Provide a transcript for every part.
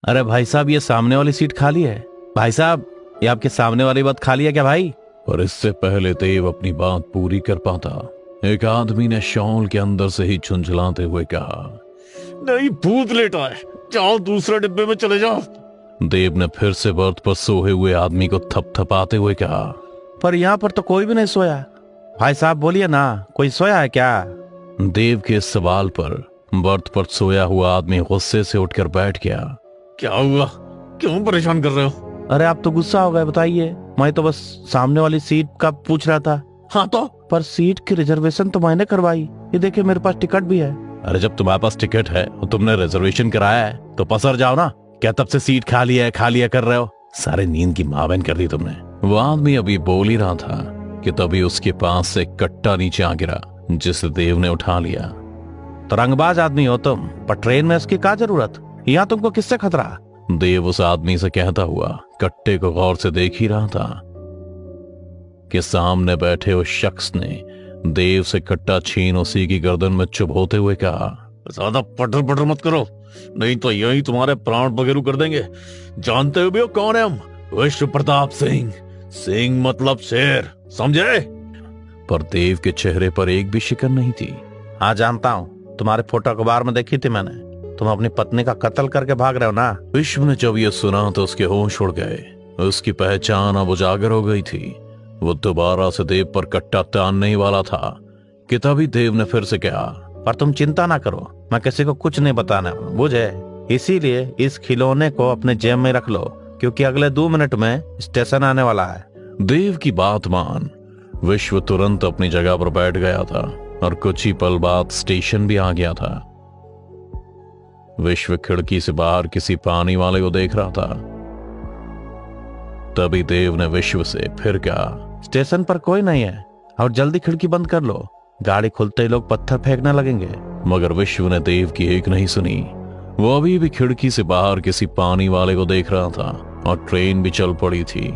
अरे भाई साहब, ये सामने वाली सीट खाली है। भाई साहब, ये आपके सामने वाली बात खाली है क्या भाई? और इससे पहले देव अपनी बात पूरी कर पाता, एक आदमी ने शॉल के अंदर से ही झुंझलाते हुए कहा, नहीं, भूत लेटा है, जाओ दूसरे डिब्बे में चले जाओ। देव ने फिर से बर्थ पर सोए हुए आदमी को थपथपाते हुए कहा, पर यहाँ पर तो कोई भी नहीं सोया। भाई साहब बोलिए ना, कोई सोया है क्या? देव के इस सवाल पर बर्थ पर सोया हुआ आदमी गुस्से से उठकर बैठ गया। क्या हुआ, क्यों परेशान कर रहे हो? अरे आप तो गुस्सा हो गए, बताइए। मैं तो बस सामने वाली सीट का पूछ रहा था। हाँ तो? पर सीट की रिजर्वेशन तो मैंने करवाई, ये देखिए मेरे पास टिकट भी है। अरे जब तुम्हारे पास टिकट है और तुमने रिजर्वेशन कराया है तो पसर जाओ ना। क्या तब से सीट खाली है कर रहे हो? सारे नींद की मावेन कर दी तुमने। वो आदमी अभी बोल ही रहा था कि तभी उसके पास से कट्टा नीचे आ गिरा, जिसे देव ने उठा लिया। तरंगबाज आदमी हो तुम, पर ट्रेन में इसकी क्या जरूरत? यहाँ तुमको किससे खतरा? देव उस आदमी से कहता हुआ कट्टे को गौर से देख ही रहा था कि सामने बैठे उस शख्स ने देव से कट्टा छीन उसी की गर्दन में चुभोते हुए कहा, ज्यादा पटर पटर मत करो, नहीं तो यही तुम्हारे प्राण बगेरू कर देंगे। जानते हो भी हो कौन है हम? विश्व प्रताप सिंह। सिंह मतलब शेर, समझे? पर देव के चेहरे पर एक भी शिकन नहीं थी। हाँ जानता हूँ, तुम्हारे फोटो अखबार में देखी थी मैंने। तुम अपनी पत्नी का कत्ल करके भाग रहे हो ना? विश्व ने जब ये सुना तो उसके होश उड़ गए। उसकी पहचान अब उजागर हो गई थी। वो दोबारा से देव पर कट्टा तानने ही वाला था कि तभी देव ने फिर से कहा, पर तुम चिंता ना करो, मैं किसी को कुछ नहीं बताना, बुझे? इसीलिए इस खिलौने को अपने जेब में रख लो, क्योंकि अगले 2 मिनट में स्टेशन आने वाला है। देव की बात मान विश्व तुरंत अपनी जगह पर बैठ गया था और कुछ ही पल बाद स्टेशन भी आ गया था। विश्व खिड़की से बाहर किसी पानी वाले को देख रहा था। तभी देव ने विश्व से फिर कहा, स्टेशन पर कोई नहीं है और जल्दी खिड़की बंद कर लो, गाड़ी खुलते ही लोग पत्थर फेंकने लगेंगे। मगर विश्व ने देव की एक नहीं सुनी। वो अभी भी खिड़की से बाहर किसी पानी वाले को देख रहा था और ट्रेन भी चल पड़ी थी।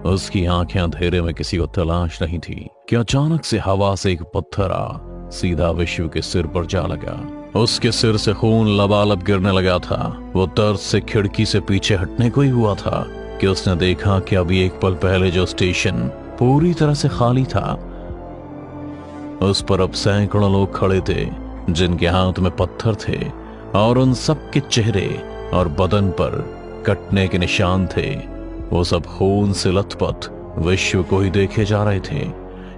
उसकी आंखें अंधेरे में किसी को तलाश नहीं थी कि अचानक से हवा से एक पत्थर आ सीधा विश्व के सिर पर जा लगा। उसके सिर से खून लबालब गिरने लगा था। वो दर्द से खिड़की से पीछे हटने को ही हुआ था कि उसने देखा कि अभी एक पल पहले जो स्टेशन पूरी तरह से खाली था, उस पर अब सैकड़ों लोग खड़े थे जिनके हाथ में पत्थर थे और उन सब के चेहरे और बदन पर कटने के निशान थे। वो सब खून से लथपथ विश्व को ही देखे जा रहे थे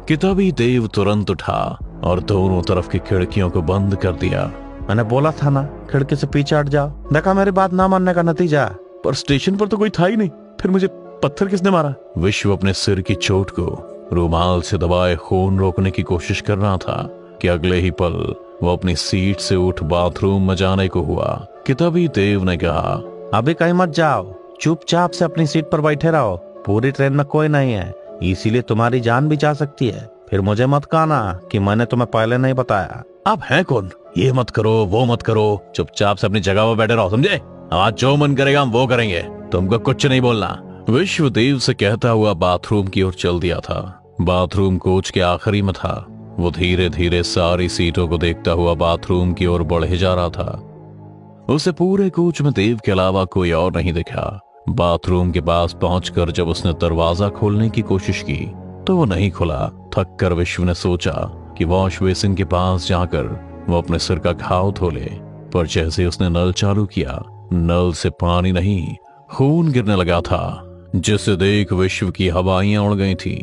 कि तभी देव तुरंत उठा और दोनों तरफ की खिड़कियों को बंद कर दिया। मैंने बोला था ना, खिड़की से पीछे हट जाओ। देखा मेरी बात ना मानने का नतीजा। पर स्टेशन पर तो कोई था ही नहीं, फिर मुझे पत्थर किसने मारा? विश्व अपने सिर की चोट को रुमाल से दबाए खून रोकने की कोशिश कर रहा था कि अगले ही पल वो अपनी सीट से उठ बाथरूम में जाने को हुआ कि तभी देव ने कहा, अभी कहीं मत जाओ, चुपचाप से अपनी सीट पर बैठे रहो। पूरी ट्रेन में कोई नहीं है, इसीलिए तुम्हारी जान भी जा सकती है। फिर मुझे मत कहना कि मैंने तुम्हें पहले नहीं बताया। आप हैं कौन? ये मत करो, वो मत करो, चुपचाप से अपनी जगह पर बैठे रहो, समझे? आज जो मन करेगा हम वो करेंगे, तुमको कुछ नहीं बोलना। विश्व देव से कहता हुआ बाथरूम की ओर चल दिया था। बाथरूम कोच के आखिरी में था। वो धीरे धीरे सारी सीटों को देखता हुआ बाथरूम की ओर बढ़े जा रहा था। उसे पूरे कोच में देव के अलावा कोई और नहीं दिखा। बाथरूम के पास पहुंचकर जब उसने दरवाजा खोलने की कोशिश की तो वो नहीं खुला। थक कर विश्व ने सोचा कि वॉश बेसिन के पास जाकर वो अपने सिर का घाव धो ले, पर जैसे उसने नल चालू किया, नल से पानी नहीं खून गिरने लगा था, जिसे देख विश्व की हवाइयां उड़ गई थी।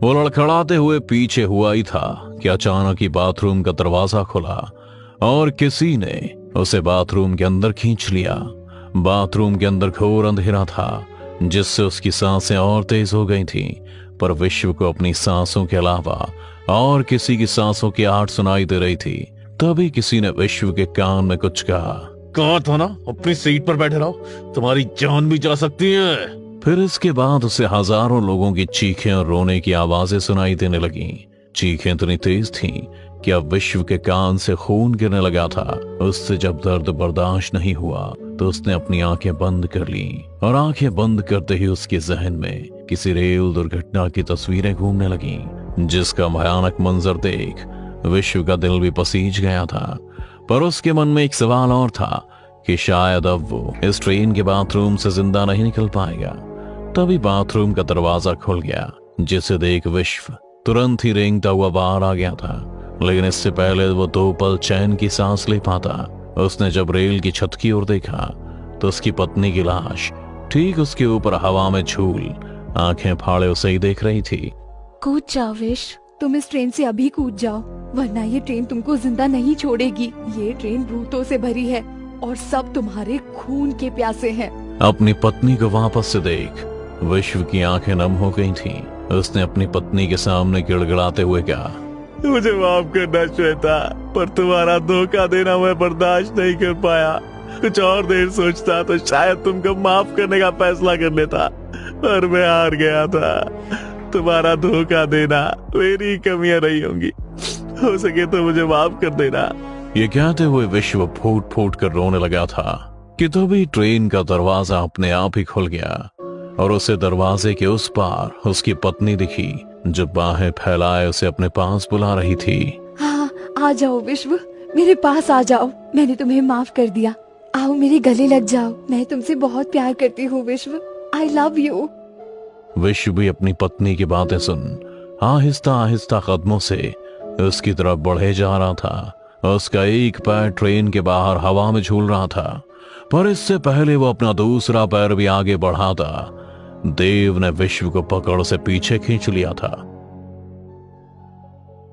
वो लड़खड़ाते हुए पीछे हुआ ही था कि अचानक ही बाथरूम का दरवाजा खुला और किसी ने उसे बाथरूम के अंदर खींच लिया। बाथरूम के अंदर घोर अंधेरा था, जिससे उसकी सांसें और तेज हो गई थीं, पर विश्व को अपनी सांसों के अलावा और किसी की सांसों की आहट सुनाई दे रही थी। तभी किसी ने विश्व के कान में कुछ कहा था ना, अपनी सीट पर बैठे रहो, तुम्हारी जान भी जा सकती है। फिर इसके बाद उसे हजारों लोगों की चीखें और रोने की आवाजें सुनाई देने लगीं। चीखें इतनी तेज थीं कि अब विश्व के कान से खून गिरने लगा था। उससे जब दर्द बर्दाश्त नहीं हुआ तो उसने अपनी आंखें बंद कर ली और आंखें बंद करते ही उसके जहन में किसी रेल दुर्घटना की तस्वीरें घूमने लगीं, जिसका भयानक मंजर देख विश्व का दिल भी पसीज गया था। पर उसके मन में एक सवाल और था कि शायद अब वो इस ट्रेन के बाथरूम से जिंदा नहीं निकल पाएगा। तभी बाथरूम का दरवाजा खुल गया, जिसे देख विश्व तुरंत ही रेंगता हुआ बाहर आ गया था। लेकिन इससे पहले वो 2 पल चैन की सांस ले पाता, उसने जब रेल की छत की ओर देखा तो उसकी पत्नी की लाश ठीक उसके ऊपर हवा में झूल आंखें फाड़े उसे ही देख रही थी। कूद जाओ विश्व, तुम इस ट्रेन से अभी कूद जाओ, वरना ये ट्रेन तुमको जिंदा नहीं छोड़ेगी। ये ट्रेन भूतों से भरी है और सब तुम्हारे खून के प्यासे हैं। अपनी पत्नी को वापस से देख विश्व की आंखें नम हो गई थीं। उसने अपनी पत्नी के सामने गिड़गिड़ाते हुए कहा, मुझे माफ करना श्वेता, पर तुम्हारा धोखा देना मैं बर्दाश्त नहीं कर पाया। कुछ और देर सोचता तो शायद तुमको माफ करने का फैसला कर लेता, पर मैं हार गया था। तुम्हारा धोखा देना मेरी कमियां रही होंगी, हो सके तो मुझे माफ कर देना। ये कहते हुए विश्व फूट फूट कर रोने लगा था कि तभी ट्रेन का दरवाजा अपने आप ही खुल गया और उसे दरवाजे के उस पार उसकी पत्नी दिखी, जो बाहें फैलाए उसे अपने पास बुला रही थी। हाँ, आ जाओ विश्व, मेरे पास आ जाओ, मैंने तुम्हें माफ कर दिया। आओ मेरे गले लग जाओ, मैं तुमसे बहुत प्यार करती हूँ विश्व, आई लव यू। विश्व भी अपनी पत्नी की बातें सुन आहिस्ता आहिस्ता कदमों से उसकी तरफ बढ़े जा रहा था। उसका एक पैर ट्रेन के बाहर हवा में झूल रहा था, पर इससे पहले वो अपना दूसरा पैर भी आगे बढ़ाता देव ने विश्व को पकड़ से पीछे खींच लिया था।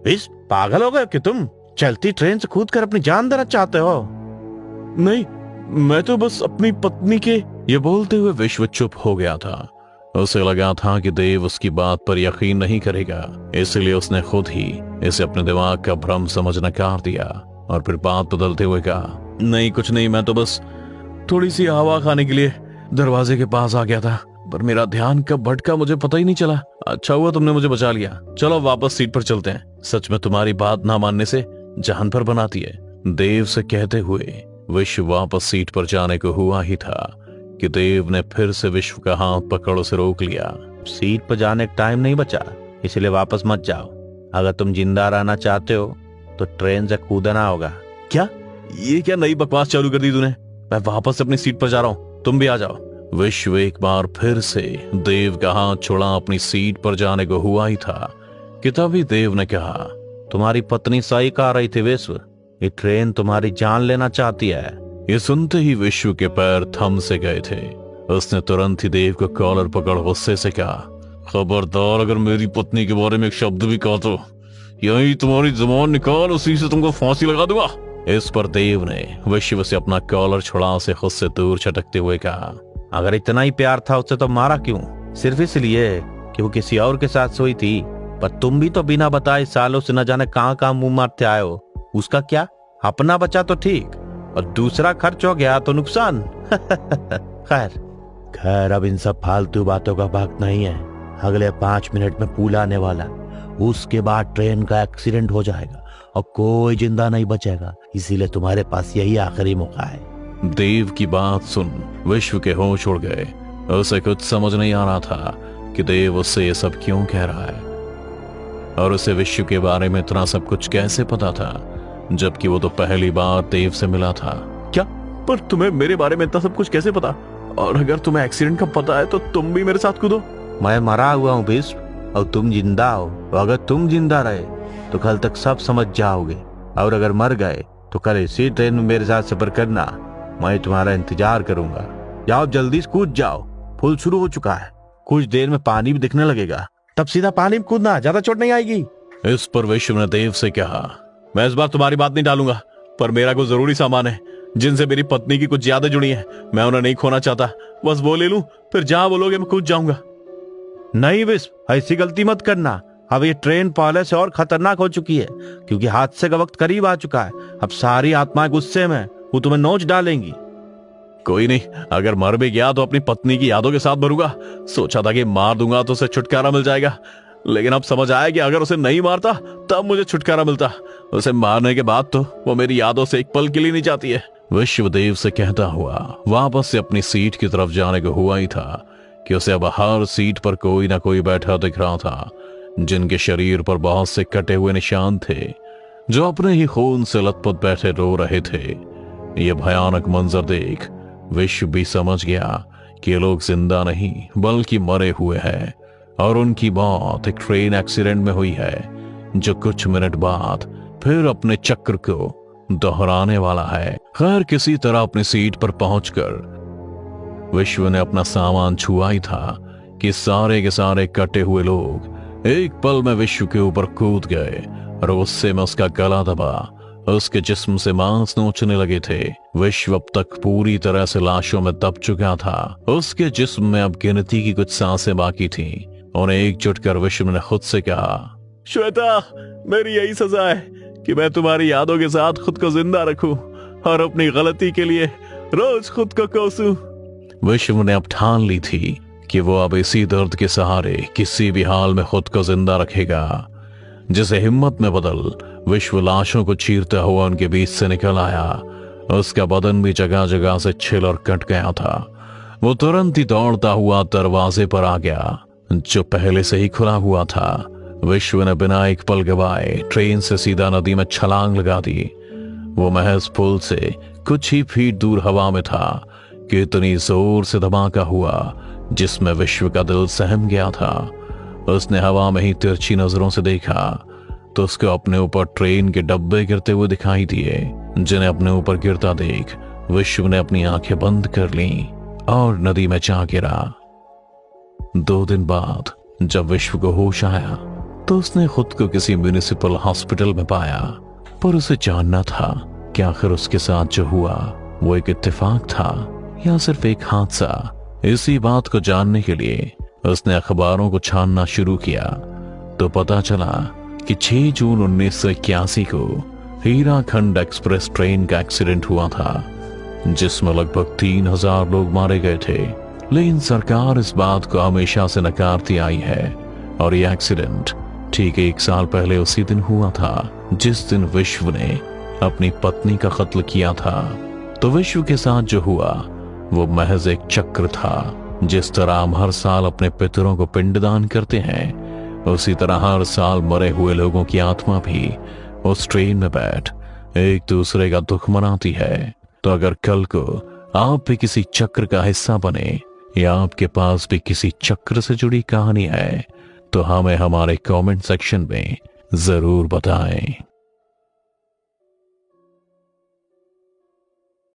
इस पागल हो गए कि तुम चलती ट्रेन से कूद कर अपनी जान देना चाहते हो? नहीं, मैं तो बस अपनी पत्नी के। ये बोलते हुए विश्व चुप हो गया था। उसे लगा था कि देव उसकी बात पर यकीन नहीं करेगा, इसलिए उसने खुद ही इसे अपने दिमाग का भ्रम समझ नकार दिया और फिर बात बदलते हुए कहा, नहीं कुछ नहीं, मैं तो बस थोड़ी सी हवा खाने के लिए दरवाजे के पास आ गया था, पर मेरा ध्यान कब भटका मुझे पता ही नहीं चला। अच्छा हुआ तुमने मुझे बचा लिया। चलो वापस सीट पर चलते हैं। सच में तुम्हारी बात ना मानने से जान पर बनाती है। देव से कहते हुए विश्व वापस सीट पर जाने को हुआ ही था कि देव ने फिर से विश्व का हाथ पकड़ उसे रोक लिया। सीट पर जाने का टाइम नहीं बचा, इसलिए वापस मत जाओ। अगर तुम जिंदा रहना चाहते हो तो ट्रेन से कूदना होगा। क्या ये क्या नई बकवास चालू कर दी तूने? मैं वापस अपनी सीट पर जा रहा हूँ, तुम भी आ जाओ। विश्व एक बार फिर से देव का हाथ छोड़ा अपनी सीट पर जाने को हुआ ही था कि तभी देव ने कहा, तुम्हारी पत्नी सही कह रही थी विश्व, ये ट्रेन तुम्हारी जान लेना चाहती है। ये सुनते ही विश्व के पैर थम से गए थे। उसने तुरंत ही देव को कॉलर पकड़ गुस्से से कहा, खबरदार अगर मेरी पत्नी के बारे में एक शब्द भी कहा तो यही तुम्हारी जुबान निकाल, उसी से तुमको फांसी लगा दूंगा। इस पर देव ने विश्व से अपना कॉलर छुड़ा उसे खुद से दूर छटकते हुए कहा, अगर इतना ही प्यार था उससे तो मारा क्यों? सिर्फ इसलिए कि वो किसी और के साथ सोई थी। पर तुम भी तो बिना बताए सालों से न जाने कहां कहां मुंह मारते आए हो। उसका क्या, अपना बचा तो ठीक, और दूसरा खर्च हो गया तो नुकसान। खैर अब इन सब फालतू बातों का वक्त नहीं है। अगले 5 मिनट में पुल आने वाला, उसके बाद ट्रेन का एक्सीडेंट हो जाएगा और कोई जिंदा नहीं बचेगा, इसीलिए तुम्हारे पास यही आखिरी मौका है। देव की बात सुन विश्व के होश उड़ गए। उसे कुछ समझ नहीं आ रहा था कि देव उससे ये सब क्यों कह रहा है, और उसे विश्व के बारे में इतना सब कुछ कैसे पता था, जबकि वो तो पहली बार देव से मिला था। क्या? पर तुम्हें मेरे बारे में इतना सब कुछ कैसे पता? और अगर तुम्हें एक्सीडेंट का पता है तो तुम भी मेरे साथ कूदो। मैं मरा हुआ हूँ विश्व और तुम जिंदा हो। अगर तुम जिंदा रहे तो कल तक सब समझ जाओगे, और अगर मर गए तो कल इसी ट्रेन में मेरे साथ सफर करना। मैं तुम्हारा इंतजार करूंगा। जाओ जल्दी से कूद जाओ, पुल शुरू हो चुका है। कुछ देर में पानी भी दिखने लगेगा, तब सीधा पानी में कूदना, ज्यादा चोट नहीं आएगी। इस पर विश्व ने देव से कहा, मैं इस बार तुम्हारी बात नहीं डालूंगा, पर मेरा कुछ जरूरी सामान है जिनसे मेरी पत्नी की कुछ यादें जुड़ी हैं। मैं उन्हें नहीं खोना चाहता, बस वो ले लूं, फिर जहां बोलोगे मैं कूद जाऊंगा। नहीं विश्व, ऐसी गलती मत करना। अब ये ट्रेन पहले से और खतरनाक हो चुकी है, क्योंकि हादसे का वक्त करीब आ चुका है। अब सारी आत्माएं गुस्से में, वो तुम्हें नोच डालेंगी। कोई नहीं, अगर मर भी गया तो अपनी पत्नी की यादों के साथ मरूंगा। सोचा था कि मार दूंगा तो उसे छुटकारा मिल जाएगा, लेकिन अब समझ आया कि अगर उसे नहीं मारता तब मुझे छुटकारा मिलता। उसे मारने के बाद तो वो मेरी यादों से एक पल के लिए नहीं जाती है। विश्वदेव से कहता हुआ वापस से अपनी सीट की तरफ जाने को हुआ ही था कि उसे अब हर सीट पर कोई ना कोई बैठा दिख रहा था, जिनके शरीर पर बहुत से कटे हुए निशान थे, जो अपने ही खून से लथपथ बैठे रो रहे थे। ये भयानक मंजर देख विश्व भी समझ गया कि ये लोग जिंदा नहीं बल्कि मरे हुए हैं और उनकी मौत एक ट्रेन एक्सीडेंट में हुई है जो कुछ मिनट बाद फिर अपने चक्र को दोहराने वाला है। खैर किसी तरह अपनी सीट पर पहुंचकर विश्व ने अपना सामान छुआ ही था कि सारे के सारे कटे हुए लोग एक पल में विश्व के ऊपर कूद गए और गुस्से में उसका गला दबा उसके जिस्म से मांस नोचने लगे थे। विश्व अब तक पूरी तरह से लाशों में दब चुका था। उसके जिस्म में अब गिनती की कुछ सांसें बाकी थीं। उन्हें एकजुट कर विश्व ने खुद से कहा, श्वेता, मेरी यही सजा है कि मैं तुम्हारी यादों के साथ खुद को जिंदा रखूं और अपनी गलती के लिए रोज खुद को कोसूं। विश्व ने अब ठान ली थी कि वो अब इसी दर्द के सहारे किसी भी हाल में खुद को जिंदा रखेगा। जिसे हिम्मत में बदल विश्व लाशों को चीरता हुआ उनके बीच से निकल आया। उसका बदन भी जगह जगह से छिल और कट गया था। वो तुरंत ही दौड़ता हुआ दरवाजे पर आ गया जो पहले से ही खुला हुआ था। विश्व ने बिना एक पल गवाए ट्रेन से सीधा नदी में छलांग लगा दी। वो महज पुल से कुछ ही फीट दूर हवा में था कि इतनी जोर से धमाका हुआ जिसमें विश्व का दिल सहम गया था। उसने हवा में ही तिरछी नजरों से देखा तो उसको अपने ऊपर ट्रेन के डब्बे गिरते हुए दिखाई दिए, जिन्हें अपने ऊपर गिरता देख विश्व ने अपनी आंखें बंद कर लीं और नदी में जा गिरा। 2 दिन बाद जब विश्व को होश आया तो उसने खुद को किसी म्युनिसिपल हॉस्पिटल में पाया, पर उसे जानना था कि आखिर उसके साथ जो हुआ वो एक इत्तेफाक था या सिर्फ एक हादसा। इसी बात को जानने के लिए उसने अखबारों को छानना शुरू किया तो पता चला कि 6 जून 1981 को हीराखंड एक्सप्रेस ट्रेन का एक्सीडेंट हुआ था जिसमें लगभग 3000 लोग मारे गए थे। लेकिन सरकार इस बात को हमेशा से नकारती आई है और यह एक्सीडेंट ठीक 1 साल पहले उसी दिन हुआ था जिस दिन विश्व ने अपनी पत्नी का कत्ल किया था। तो विश्व के साथ जो हुआ वो महज एक चक्र था। जिस तरह हम हर साल अपने पितरों को पिंडदान करते हैं उसी तरह हर साल मरे हुए लोगों की आत्मा भी उस ट्रेन में बैठ एक दूसरे का दुख मनाती है। तो अगर कल को आप भी किसी चक्र का हिस्सा बने या आपके पास भी किसी चक्र से जुड़ी कहानी है तो हमें हमारे कमेंट सेक्शन में जरूर बताएं।